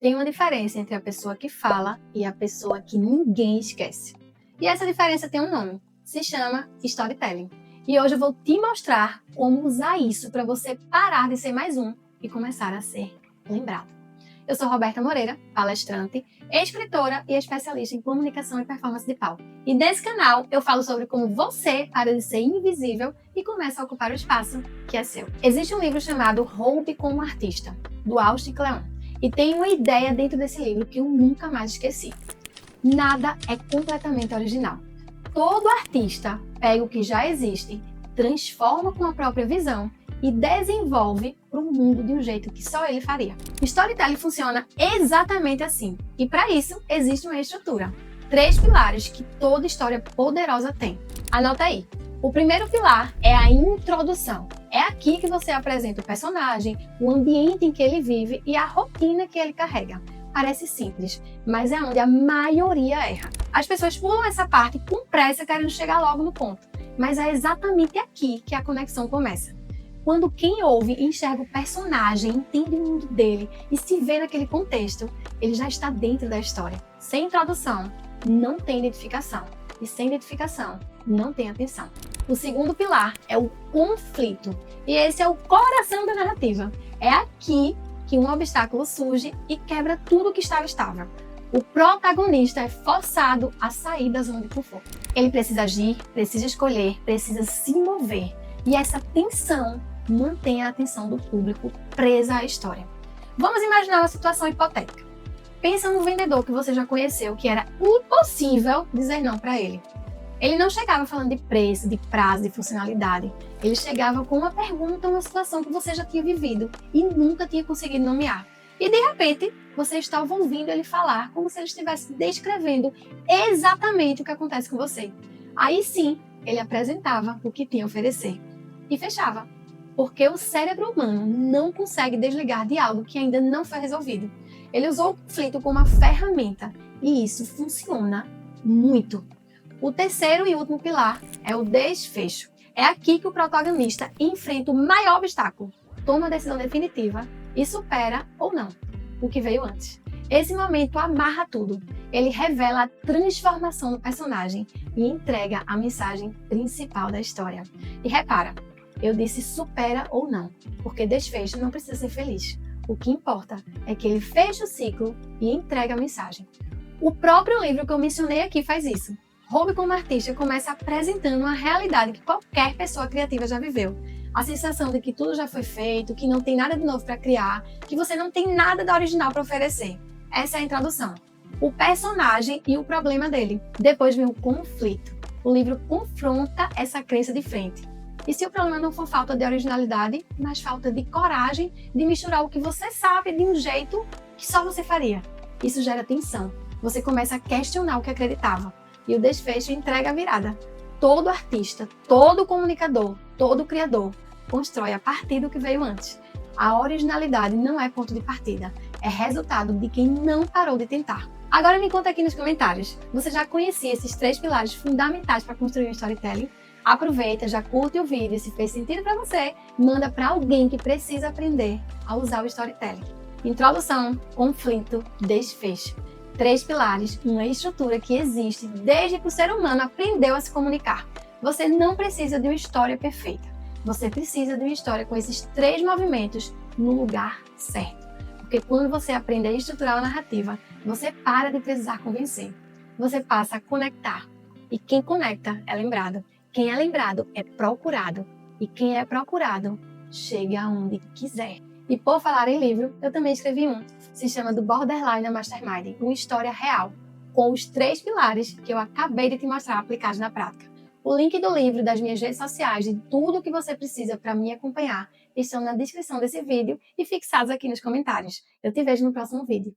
Tem uma diferença entre a pessoa que fala e a pessoa que ninguém esquece. E essa diferença tem um nome, se chama storytelling. E hoje eu vou te mostrar como usar isso para você parar de ser mais um e começar a ser lembrado. Eu sou Roberta Moreira, palestrante, escritora e especialista em comunicação e performance de palco. E nesse canal eu falo sobre como você para de ser invisível e começa a ocupar o espaço que é seu. Existe um livro chamado Roube como Artista, do Austin Kleon. E tem uma ideia dentro desse livro que eu nunca mais esqueci. Nada é completamente original. Todo artista pega o que já existe, transforma com a própria visão e desenvolve para o mundo de um jeito que só ele faria. Storytelling funciona exatamente assim. E para isso existe uma estrutura. 3 pilares que toda história poderosa tem. Anota aí. O primeiro pilar é a introdução. É aqui que você apresenta o personagem, o ambiente em que ele vive e a rotina que ele carrega. Parece simples, mas é onde a maioria erra. As pessoas pulam essa parte com pressa, querendo chegar logo no ponto. Mas é exatamente aqui que a conexão começa. Quando quem ouve enxerga o personagem, entende o mundo dele e se vê naquele contexto, ele já está dentro da história. Sem introdução, não tem identificação. E sem identificação, não tem atenção. O segundo pilar é o conflito. E esse é o coração da narrativa. É aqui que um obstáculo surge e quebra tudo que estava estável. O protagonista é forçado a sair da zona de conforto. Ele precisa agir, precisa escolher, precisa se mover. E essa tensão mantém a atenção do público presa à história. Vamos imaginar uma situação hipotética. Pensa no vendedor que você já conheceu, que era impossível dizer não para ele. Ele não chegava falando de preço, de prazo, de funcionalidade. Ele chegava com uma pergunta, uma situação que você já tinha vivido e nunca tinha conseguido nomear. E de repente, você estava ouvindo ele falar como se ele estivesse descrevendo exatamente o que acontece com você. Aí sim, ele apresentava o que tinha a oferecer e fechava. Porque o cérebro humano não consegue desligar de algo que ainda não foi resolvido. Ele usou o conflito como uma ferramenta e isso funciona muito. O terceiro e último pilar é o desfecho. É aqui que o protagonista enfrenta o maior obstáculo, toma a decisão definitiva e supera ou não o que veio antes. Esse momento amarra tudo. Ele revela a transformação do personagem e entrega a mensagem principal da história. E repara, eu disse supera ou não, porque desfecho não precisa ser feliz. O que importa é que ele fecha o ciclo e entrega a mensagem. O próprio livro que eu mencionei aqui faz isso. Roube como Artista começa apresentando uma realidade que qualquer pessoa criativa já viveu. A sensação de que tudo já foi feito, que não tem nada de novo para criar, que você não tem nada da original para oferecer. Essa é a introdução. O personagem e o problema dele. Depois vem o conflito. O livro confronta essa crença de frente. E se o problema não for falta de originalidade, mas falta de coragem de misturar o que você sabe de um jeito que só você faria? Isso gera tensão. Você começa a questionar o que acreditava. E o desfecho entrega a virada. Todo artista, todo comunicador, todo criador constrói a partir do que veio antes. A originalidade não é ponto de partida, é resultado de quem não parou de tentar. Agora me conta aqui nos comentários, você já conhecia esses 3 pilares fundamentais para construir um storytelling? Aproveita, já curte o vídeo e se fez sentido para você, manda para alguém que precisa aprender a usar o storytelling. Introdução, conflito, desfecho. 3 pilares, uma estrutura que existe desde que o ser humano aprendeu a se comunicar. Você não precisa de uma história perfeita. Você precisa de uma história com esses 3 movimentos no lugar certo. Porque quando você aprende a estruturar a narrativa, você para de precisar convencer. Você passa a conectar. E quem conecta é lembrado. Quem é lembrado é procurado. E quem é procurado chega aonde quiser. E por falar em livro, eu também escrevi um. Se chama Do Borderline Mastermind, uma história real, com os 3 pilares que eu acabei de te mostrar aplicados na prática. O link do livro, das minhas redes sociais, de tudo que você precisa para me acompanhar, estão na descrição desse vídeo e fixados aqui nos comentários. Eu te vejo no próximo vídeo.